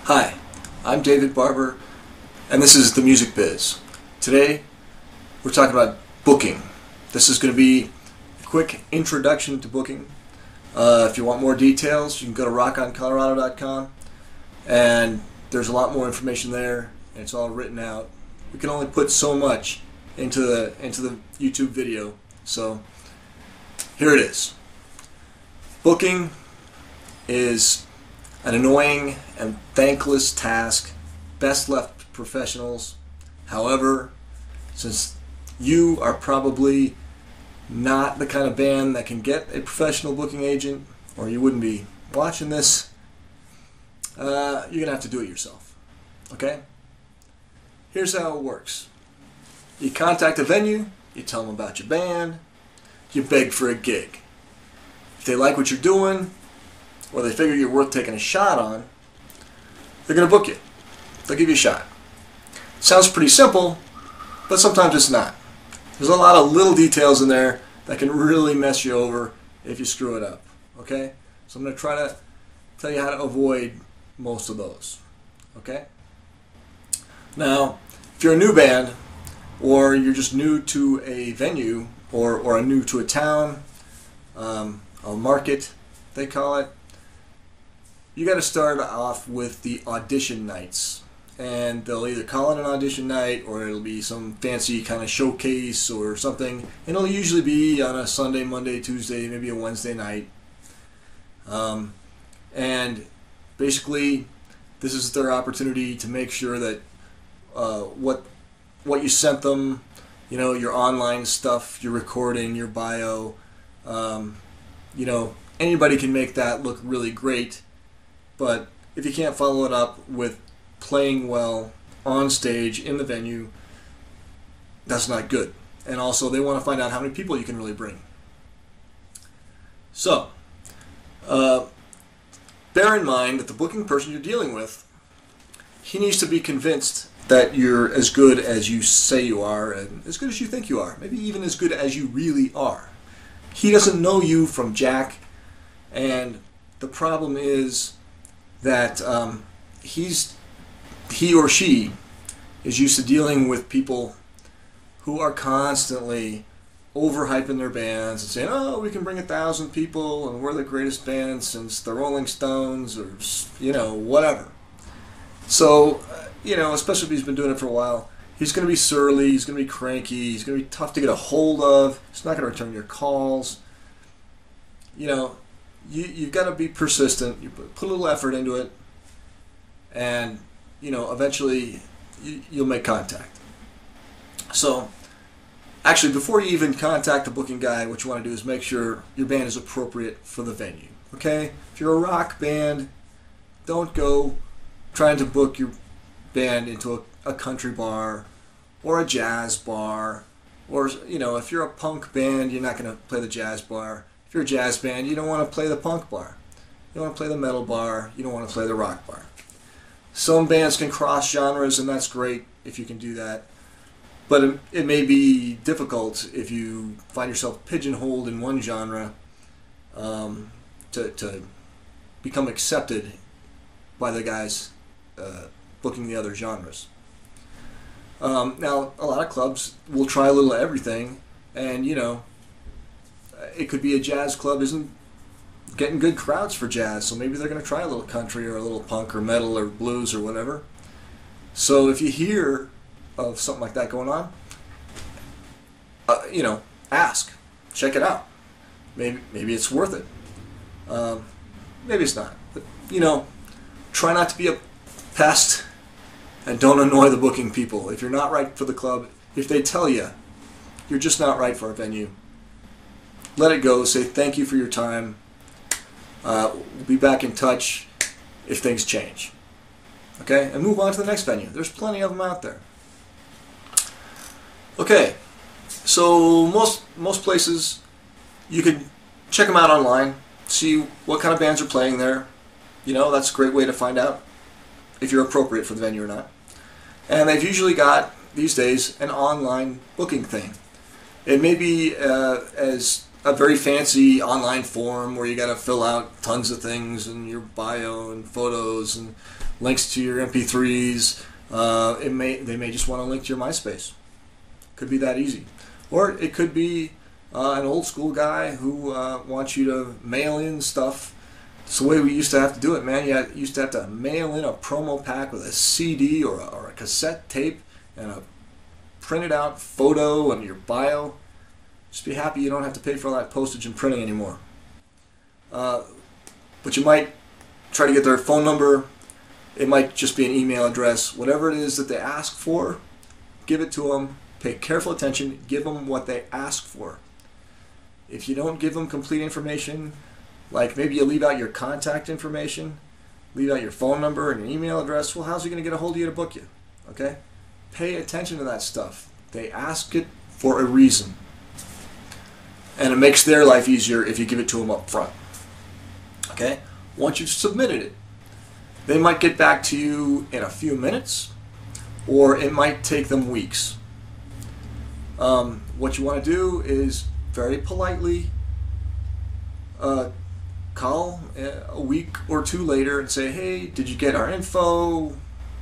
Hi, I'm David Barber, and this is The Music Biz. Today, we're talking about booking. This is going to be a quick introduction to booking. If you want more details, you can go to rockoncolorado.com, and there's a lot more information there, and it's all written out. We can only put so much into the YouTube video, so here it is. Booking is an annoying and thankless task, best left to professionals. However, since you are probably not the kind of band that can get a professional booking agent, or you wouldn't be watching this, you're going to have to do it yourself. Okay? Here's how it works. You contact a venue, you tell them about your band, you beg for a gig. If they like what you're doing, or they figure you're worth taking a shot on, they're going to book you. They'll give you a shot. Sounds pretty simple, but sometimes it's not. There's a lot of little details in there that can really mess you over if you screw it up. Okay? So I'm going to try to tell you how to avoid most of those. Okay? Now, if you're a new band, or you're just new to a venue, or new to a town, a market, they call it, you got to start off with the audition nights. And they'll either call it an audition night, or it'll be some fancy kind of showcase or something. And it'll usually be on a Sunday, Monday, Tuesday, maybe a Wednesday night. And basically, this is their opportunity to make sure that what you sent them, you know, your online stuff, your recording, your bio, you know, anybody can make that look really great. But if you can't follow it up with playing well on stage in the venue, that's not good. And also, they want to find out how many people you can really bring. So, bear in mind that the booking person you're dealing with, he needs to be convinced that you're as good as you say you are, and as good as you think you are, maybe even as good as you really are. He doesn't know you from Jack, and the problem is that he or she is used to dealing with people who are constantly overhyping their bands and saying, oh, we can bring 1,000 people and we're the greatest band since the Rolling Stones, or, you know, whatever. So, you know, especially if he's been doing it for a while, he's going to be surly, he's going to be cranky, he's going to be tough to get a hold of, he's not going to return your calls. You know, you've got to be persistent, you put a little effort into it, and, you know, eventually you'll make contact. So, actually, before you even contact the booking guy, what you want to do is make sure your band is appropriate for the venue. Okay? If you're a rock band, don't go trying to book your band into a country bar or a jazz bar. Or, you know, if you're a punk band, you're not going to play the jazz bar. If you're a jazz band, you don't want to play the punk bar. You don't want to play the metal bar. You don't want to play the rock bar. Some bands can cross genres, and that's great if you can do that. But it may be difficult if you find yourself pigeonholed in one genre to become accepted by the guys booking the other genres. Now, a lot of clubs will try a little of everything, and, you know, it could be a jazz club isn't getting good crowds for jazz, so maybe they're going to try a little country or a little punk or metal or blues or whatever. So if you hear of something like that going on, you know, ask, check it out. Maybe it's worth it. Maybe it's not. But, you know, try not to be a pest and don't annoy the booking people. If you're not right for the club, if they tell you you're just not right for a venue, let it go. Say thank you for your time. We'll be back in touch if things change. Okay? And move on to the next venue. There's plenty of them out there. Okay. So most places, you can check them out online, see what kind of bands are playing there. You know, that's a great way to find out if you're appropriate for the venue or not. And they've usually got, these days, an online booking thing. It may be as a very fancy online form where you got to fill out tons of things and your bio and photos, and links to your MP3s. They may just want to link to your MySpace. Could be that easy. Or it could be an old school guy who wants you to mail in stuff. It's the way we used to have to do it, man. You used to have to mail in a promo pack with a CD or a cassette tape and a printed out photo and your bio. Just be happy you don't have to pay for all that postage and printing anymore. But you might try to get their phone number. It might just be an email address. Whatever it is that they ask for, give it to them. Pay careful attention. Give them what they ask for. If you don't give them complete information, like maybe you leave out your contact information, leave out your phone number and your email address, well, how's he going to get a hold of you to book you? Okay? Pay attention to that stuff. They ask it for a reason. And it makes their life easier if you give it to them up front. Okay? Once you've submitted it, they might get back to you in a few minutes, or it might take them weeks. What you want to do is very politely call a week or two later and say, hey, did you get our info?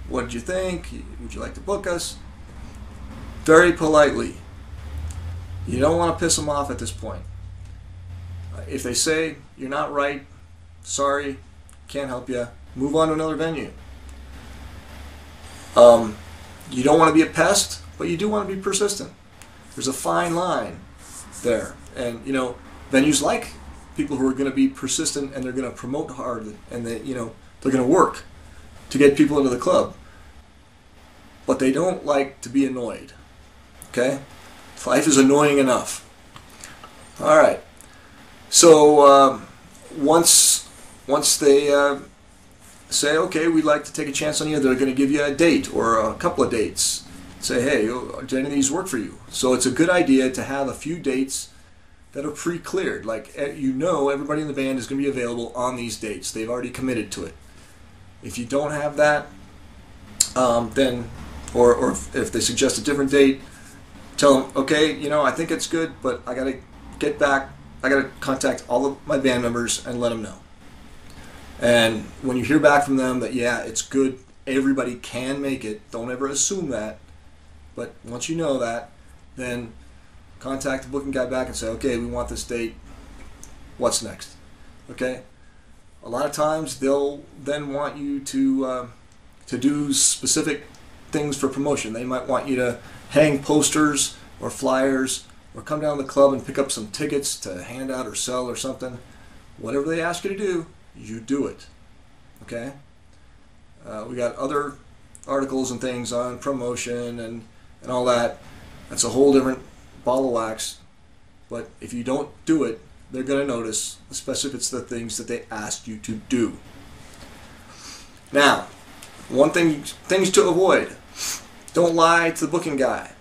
What did you think? Would you like to book us? Very politely. You don't want to piss them off at this point. If they say, you're not right, sorry, can't help you, move on to another venue. You don't want to be a pest, but you do want to be persistent. There's a fine line there. And, you know, venues like people who are going to be persistent and they're going to promote hard and they, you know, they're going to work to get people into the club. But they don't like to be annoyed. Okay? Life is annoying enough. All right. So once they say, okay, we'd like to take a chance on you, they're going to give you a date or a couple of dates. Say, hey, do any of these work for you? So it's a good idea to have a few dates that are pre-cleared. Like, you know, everybody in the band is going to be available on these dates. They've already committed to it. If you don't have that, then, or if they suggest a different date, tell them, okay, you know, I think it's good, but I got to get back. I got to contact all of my band members and let them know. And when you hear back from them that, yeah, it's good, everybody can make it, don't ever assume that. But once you know that, then contact the booking guy back and say, okay, we want this date. What's next? Okay? A lot of times they'll then want you to do specific things for promotion. They might want you to hang posters or flyers or come down to the club and pick up some tickets to hand out or sell or something. Whatever they ask you to do, you do it. Okay? We got other articles and things on promotion and all that. That's a whole different ball of wax. But if you don't do it, they're going to notice, especially if it's the things that they asked you to do. Now, things to avoid. Don't lie to the booking guy.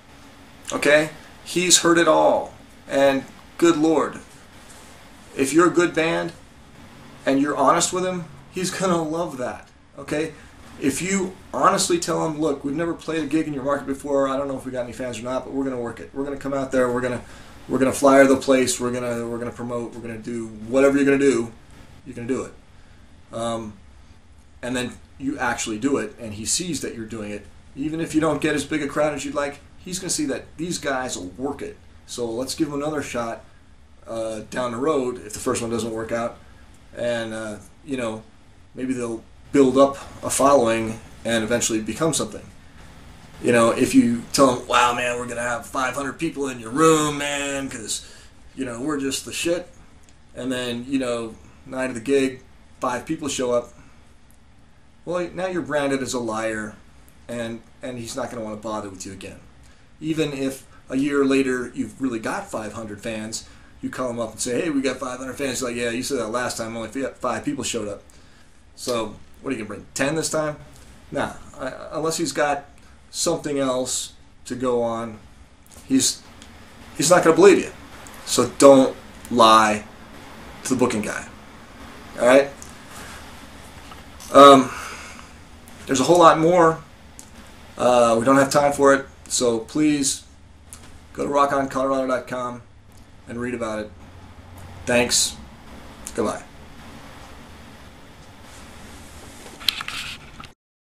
Okay? He's heard it all. And good Lord, if you're a good band and you're honest with him, he's going to love that. Okay? If you honestly tell him, look, we've never played a gig in your market before, I don't know if we got any fans or not, but we're going to work it. We're going to come out there, we're going to flyer the place, we're going to promote, we're going to do whatever you're going to do, you can do it. And then you actually do it, and he sees that you're doing it. Even if you don't get as big a crowd as you'd like, he's going to see that these guys will work it. So let's give them another shot down the road if the first one doesn't work out. And, you know, maybe they'll build up a following and eventually become something. You know, if you tell them, wow, man, we're going to have 500 people in your room, man, because, you know, we're just the shit. And then, you know, night of the gig, 5 people show up. Well, now you're branded as a liar, and he's not going to want to bother with you again. Even if a year later you've really got 500 fans, you call him up and say, hey, we got 500 fans. He's like, yeah, you said that last time, only 5 people showed up. So, what are you going to bring, 10 this time? Nah, unless he's got something else to go on, he's not going to believe you. So don't lie to the booking guy. All right? There's a whole lot more. We don't have time for it, so please go to rockoncolorado.com and read about it. Thanks. Goodbye.